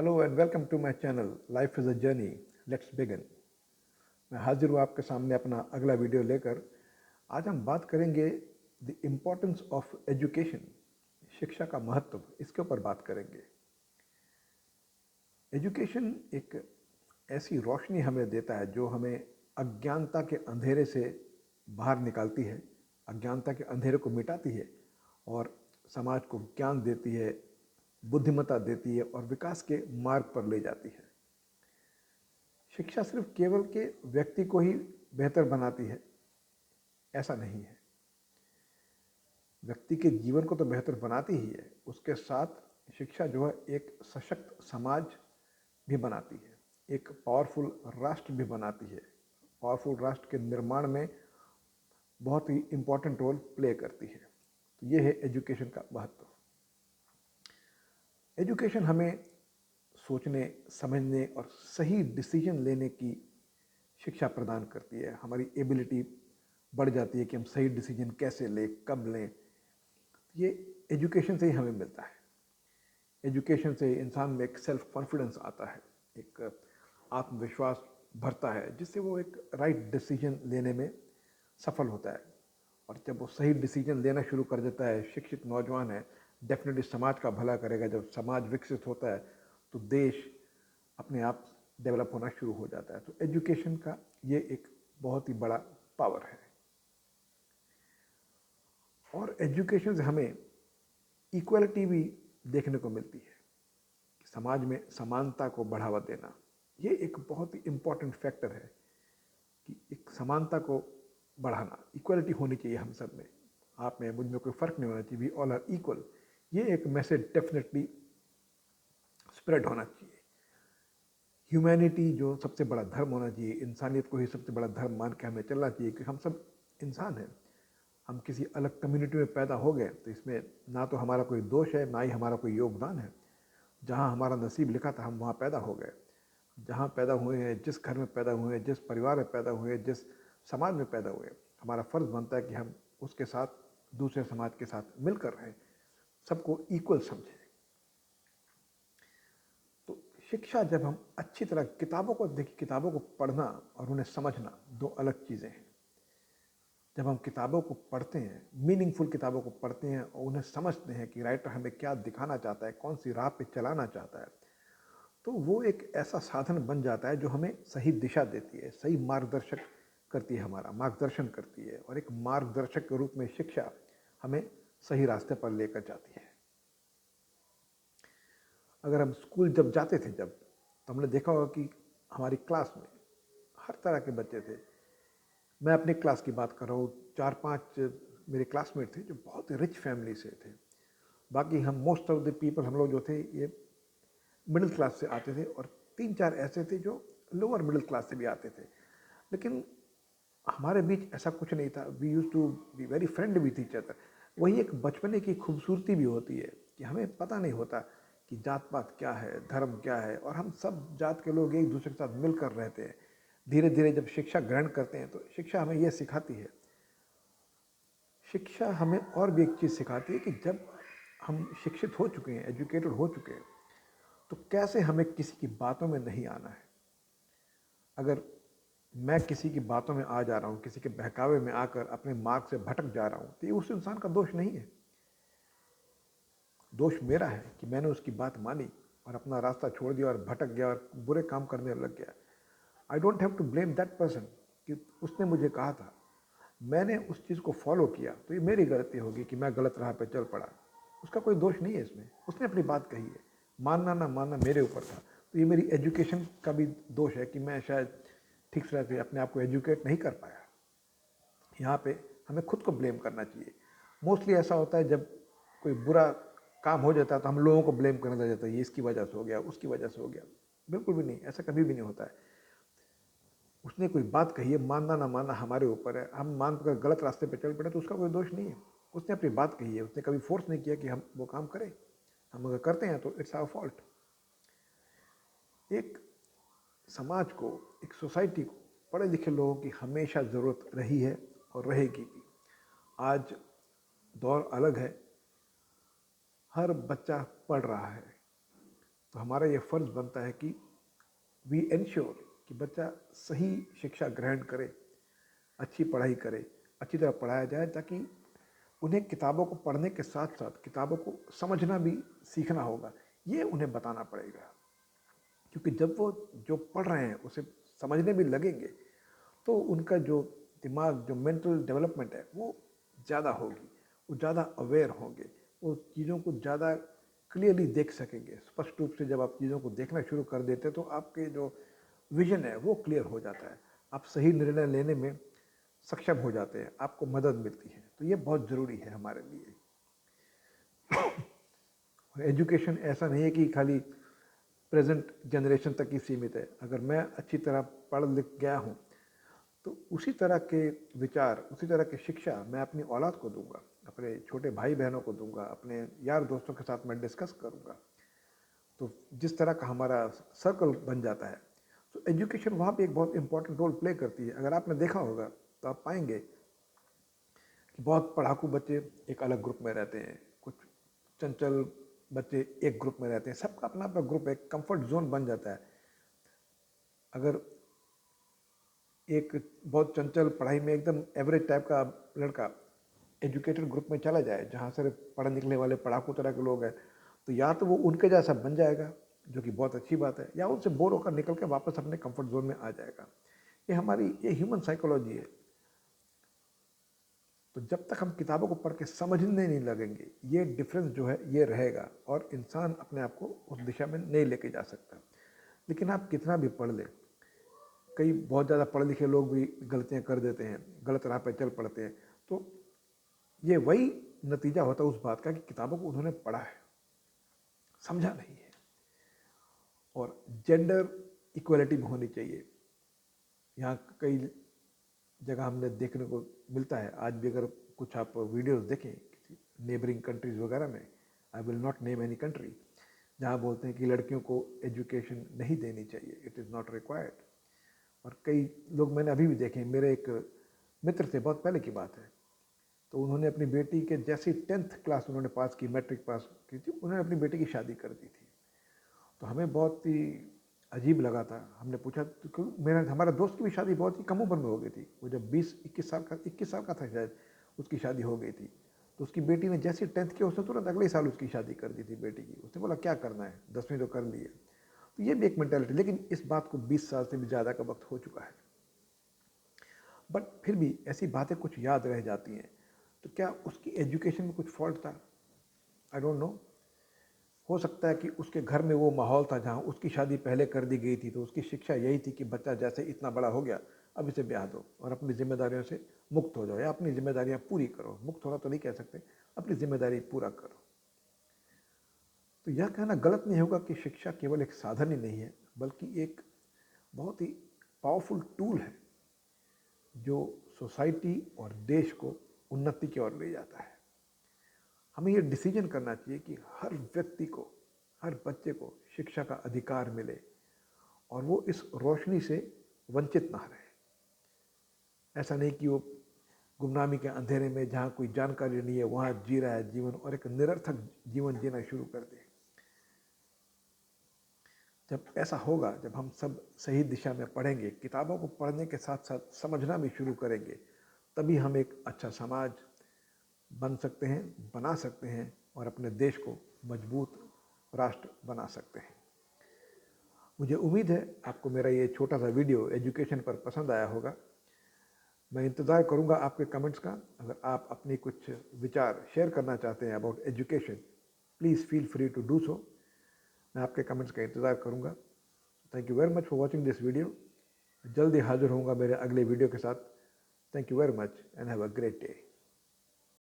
Hello and welcome to my channel life is a journey. Let's begin. मैं हाजिर हूँ आपके सामने अपना अगला वीडियो लेकर। आज हम बात करेंगे द इम्पोर्टेंस ऑफ एजुकेशन, शिक्षा का महत्व, इसके ऊपर बात करेंगे। एजुकेशन एक ऐसी रोशनी हमें देता है जो हमें अज्ञानता के अंधेरे से बाहर निकालती है, अज्ञानता के अंधेरे को मिटाती है और समाज को ज्ञान देती है, बुद्धिमत्ता देती है और विकास के मार्ग पर ले जाती है। शिक्षा सिर्फ केवल के व्यक्ति को ही बेहतर बनाती है, ऐसा नहीं है। व्यक्ति के जीवन को तो बेहतर बनाती ही है, उसके साथ शिक्षा जो है एक सशक्त समाज भी बनाती है, एक पावरफुल राष्ट्र भी बनाती है। पावरफुल राष्ट्र के निर्माण में बहुत ही इम्पोर्टेंट रोल प्ले करती है। तो ये है एजुकेशन का महत्व। एजुकेशन हमें सोचने, समझने और सही डिसीजन लेने की शिक्षा प्रदान करती है। हमारी एबिलिटी बढ़ जाती है कि हम सही डिसीजन कैसे लें, कब लें। ये एजुकेशन से ही हमें मिलता है। एजुकेशन से इंसान में एक सेल्फ कॉन्फिडेंस आता है, एक आत्मविश्वास भरता है, जिससे वो एक राइट डिसीजन लेने में सफल होता है। और जब वो सही डिसीजन लेना शुरू कर देता है, शिक्षित नौजवान है, डेफिनेटली समाज का भला करेगा। जब समाज विकसित होता है तो देश अपने आप डेवलप होना शुरू हो जाता है। तो एजुकेशन का ये एक बहुत ही बड़ा पावर है। और एजुकेशन से हमें इक्वलिटी भी देखने को मिलती है। समाज में समानता को बढ़ावा देना, ये एक बहुत ही इम्पॉर्टेंट फैक्टर है कि एक समानता को बढ़ाना। इक्वलिटी होनी चाहिए हम सब में, आप में, मुझ में कोई फ़र्क नहीं होना चाहिए, वी ऑल आर इक्वल। ये एक मैसेज डेफिनेटली स्प्रेड होना चाहिए। ह्यूमैनिटी जो सबसे बड़ा धर्म होना चाहिए, इंसानियत को ही सबसे बड़ा धर्म मान के हमें चलना चाहिए कि हम सब इंसान हैं। हम किसी अलग कम्युनिटी में पैदा हो गए तो इसमें ना तो हमारा कोई दोष है, ना ही हमारा कोई योगदान है। जहाँ हमारा नसीब लिखा था हम वहाँ पैदा हो गए। जहाँ पैदा हुए हैं, जिस घर में पैदा हुए हैं, जिस परिवार में पैदा हुए हैं, जिस समाज में पैदा हुए, हमारा फ़र्ज़ बनता है कि हम उसके साथ, दूसरे समाज के साथ मिलकर रहें, सबको इक्वल समझें। तो शिक्षा, जब हम अच्छी तरह किताबों को देखिए, किताबों को पढ़ना और उन्हें समझना दो अलग चीज़ें हैं। जब हम किताबों को पढ़ते हैं, मीनिंगफुल किताबों को पढ़ते हैं और उन्हें समझते हैं कि राइटर हमें क्या दिखाना चाहता है, कौन सी राह पे चलाना चाहता है, तो वो एक ऐसा साधन बन जाता है जो हमें सही दिशा देती है, सही मार्गदर्शक करती है, हमारा मार्गदर्शन करती है। और एक मार्गदर्शक के रूप में शिक्षा हमें सही रास्ते पर लेकर जाती है। अगर हम स्कूल जब जाते थे, जब, तो हमने देखा होगा कि हमारी क्लास में हर तरह के बच्चे थे। मैं अपनी क्लास की बात कर रहा हूँ, 4-5 मेरे क्लासमेट थे जो बहुत ही रिच फैमिली से थे। बाकी हम मोस्ट ऑफ द पीपल, हम लोग जो थे ये मिडिल क्लास से आते थे, और 3-4 ऐसे थे जो लोअर मिडिल क्लास से भी आते थे। लेकिन हमारे बीच ऐसा कुछ नहीं था। We use to be very friendly with each other. वही एक बचपने की खूबसूरती भी होती है कि हमें पता नहीं होता कि जात पात क्या है, धर्म क्या है, और हम सब जात के लोग एक दूसरे के साथ मिलकर रहते हैं। धीरे धीरे जब शिक्षा ग्रहण करते हैं तो शिक्षा हमें यह सिखाती है, शिक्षा हमें और भी एक चीज़ सिखाती है कि जब हम शिक्षित हो चुके हैं, एजुकेटेड हो चुके हैं, तो कैसे हमें किसी की बातों में नहीं आना है। अगर मैं किसी की बातों में आ जा रहा हूँ, किसी के बहकावे में आकर अपने मार्ग से भटक जा रहा हूँ, तो ये उस इंसान का दोष नहीं है। दोष मेरा है कि मैंने उसकी बात मानी और अपना रास्ता छोड़ दिया और भटक गया और बुरे काम करने लग गया। I don't have to blame that person कि उसने मुझे कहा था, मैंने उस चीज़ को फॉलो किया, तो ये मेरी गलती होगी कि मैं गलत राह पर चल पड़ा। उसका कोई दोष नहीं है इसमें, उसने अपनी बात कही है, मानना ना मानना मेरे ऊपर था। तो ये मेरी एजुकेशन का भी दोष है कि मैं शायद ठीक से अपने आप को एजुकेट नहीं कर पाया। यहाँ पे हमें खुद को ब्लेम करना चाहिए। मोस्टली ऐसा होता है जब कोई बुरा काम हो जाता है तो हम लोगों को ब्लेम करने लग जाता है, ये इसकी वजह से हो गया, उसकी वजह से हो गया। बिल्कुल भी नहीं, ऐसा कभी भी नहीं होता है। उसने कोई बात कही है, मानना ना मानना हमारे ऊपर है। हम मान कर गलत रास्ते पर चल पड़े तो उसका कोई दोष नहीं है। उसने अपनी बात कही है, उसने कभी फोर्स नहीं किया कि हम वो काम करें। हम अगर करते हैं तो इट्स आवर फॉल्ट। एक समाज को, एक सोसाइटी को पढ़े लिखे लोगों की हमेशा ज़रूरत रही है और रहेगी भी। आज दौर अलग है, हर बच्चा पढ़ रहा है, तो हमारा ये फ़र्ज़ बनता है कि वी एंश्योर कि बच्चा सही शिक्षा ग्रहण करे, अच्छी पढ़ाई करे, अच्छी तरह पढ़ाया जाए, ताकि उन्हें किताबों को पढ़ने के साथ साथ किताबों को समझना भी सीखना होगा। ये उन्हें बताना पड़ेगा, क्योंकि जब वो जो पढ़ रहे हैं उसे समझने भी लगेंगे तो उनका जो दिमाग, जो मेंटल डेवलपमेंट है वो ज़्यादा होगी, वो ज़्यादा अवेयर होंगे, वो चीज़ों को ज़्यादा क्लियरली देख सकेंगे। स्पष्ट रूप से जब आप चीज़ों को देखना शुरू कर देते हैं तो आपके जो विजन है वो क्लियर हो जाता है, आप सही निर्णय लेने में सक्षम हो जाते हैं, आपको मदद मिलती है। तो ये बहुत ज़रूरी है हमारे लिए। और एजुकेशन ऐसा नहीं है कि खाली प्रेजेंट जनरेशन तक ही सीमित है। अगर मैं अच्छी तरह पढ़ लिख गया हूँ तो उसी तरह के विचार, उसी तरह की शिक्षा मैं अपनी औलाद को दूंगा, अपने छोटे भाई बहनों को दूंगा, अपने यार दोस्तों के साथ मैं डिस्कस करूंगा। तो जिस तरह का हमारा सर्कल बन जाता है, तो एजुकेशन वहाँ पे एक बहुत इंपॉर्टेंट रोल प्ले करती है। अगर आपने देखा होगा तो आप पाएंगे कि बहुत पढ़ाकू बच्चे एक अलग ग्रुप में रहते हैं, कुछ चंचल बच्चे एक ग्रुप में रहते हैं, सबका अपना अपना ग्रुप, एक कंफर्ट जोन बन जाता है। अगर एक बहुत चंचल, पढ़ाई में एकदम एवरेज टाइप का लड़का एजुकेटेड ग्रुप में चला जाए, जहाँ से पढ़े निकले वाले पढ़ाकू तरह के लोग हैं, तो या तो वो उनके जैसा बन जाएगा, जो कि बहुत अच्छी बात है, या उनसे बोर होकर निकल के वापस अपने कंफर्ट जोन में आ जाएगा। ये ह्यूमन साइकोलॉजी है। तो जब तक हम किताबों को पढ़ के समझने नहीं लगेंगे, ये डिफरेंस जो है ये रहेगा और इंसान अपने आप को उस दिशा में नहीं लेके जा सकता। लेकिन आप कितना भी पढ़ लें, कई बहुत ज़्यादा पढ़े लिखे लोग भी गलतियां कर देते हैं, गलत राह पर चल पड़ते हैं। तो ये वही नतीजा होता है उस बात का कि किताबों को उन्होंने पढ़ा है, समझा नहीं है। और जेंडर इक्वलिटी भी होनी चाहिए। यहाँ कई जगह हमने देखने को मिलता है, आज भी अगर कुछ आप वीडियोस देखें नेबरिंग कंट्रीज़ वगैरह में, I will not name any country, जहाँ बोलते हैं कि लड़कियों को एजुकेशन नहीं देनी चाहिए, इट इज़ नॉट रिक्वायर्ड। और कई लोग मैंने अभी भी देखे, मेरे एक मित्र थे, बहुत पहले की बात है, तो उन्होंने अपनी बेटी के जैसी 10th क्लास उन्होंने पास की, मैट्रिक पास की थी, उन्होंने अपनी बेटी की शादी कर दी थी। तो हमें बहुत ही अजीब लगा था। हमने पूछा तो हमारा दोस्त की भी शादी बहुत ही कम उम्र में हो गई थी, वो जब 21 साल का था शायद, उसकी शादी हो गई थी। तो उसकी बेटी ने जैसे 10th की, उसने तुरंत अगले साल उसकी शादी कर दी थी बेटी की। उसने बोला क्या करना है, 10वीं तो कर ली है। तो ये भी एक मेंटालिटी, लेकिन इस बात को 20 साल से भी ज़्यादा का वक्त हो चुका है। बट फिर भी ऐसी बातें कुछ याद रह जाती हैं। तो क्या उसकी एजुकेशन में कुछ फॉल्ट था? I don't know. हो सकता है कि उसके घर में वो माहौल था जहाँ उसकी शादी पहले कर दी गई थी, तो उसकी शिक्षा यही थी कि बच्चा जैसे इतना बड़ा हो गया अब इसे ब्याह दो और अपनी जिम्मेदारियों से मुक्त हो जाओ, या अपनी जिम्मेदारियाँ पूरी करो। मुक्त होना तो नहीं कह सकते, अपनी जिम्मेदारी पूरा करो। तो यह कहना गलत नहीं होगा कि शिक्षा केवल एक साधन ही नहीं है, बल्कि एक बहुत ही पावरफुल टूल है जो सोसाइटी और देश को उन्नति की ओर ले जाता है। हमें ये डिसीजन करना चाहिए कि हर व्यक्ति को, हर बच्चे को शिक्षा का अधिकार मिले और वो इस रोशनी से वंचित ना रहे। ऐसा नहीं कि वो गुमनामी के अंधेरे में, जहाँ कोई जानकारी नहीं है, वहाँ जी रहा है जीवन और एक निरर्थक जीवन जीना शुरू कर दे। जब ऐसा होगा, जब हम सब सही दिशा में पढ़ेंगे, किताबों को पढ़ने के साथ साथ समझना भी शुरू करेंगे, तभी हम एक अच्छा समाज बन सकते हैं, बना सकते हैं और अपने देश को मजबूत राष्ट्र बना सकते हैं। मुझे उम्मीद है आपको मेरा ये छोटा सा वीडियो एजुकेशन पर पसंद आया होगा। मैं इंतज़ार करूंगा आपके कमेंट्स का। अगर आप अपनी कुछ विचार शेयर करना चाहते हैं about education, please feel free to do so. मैं आपके कमेंट्स का इंतज़ार करूंगा। Thank you very much for watching this video. जल्दी हाजिर होऊंगा मेरे अगले वीडियो के साथ। Thank you very much and have a great day.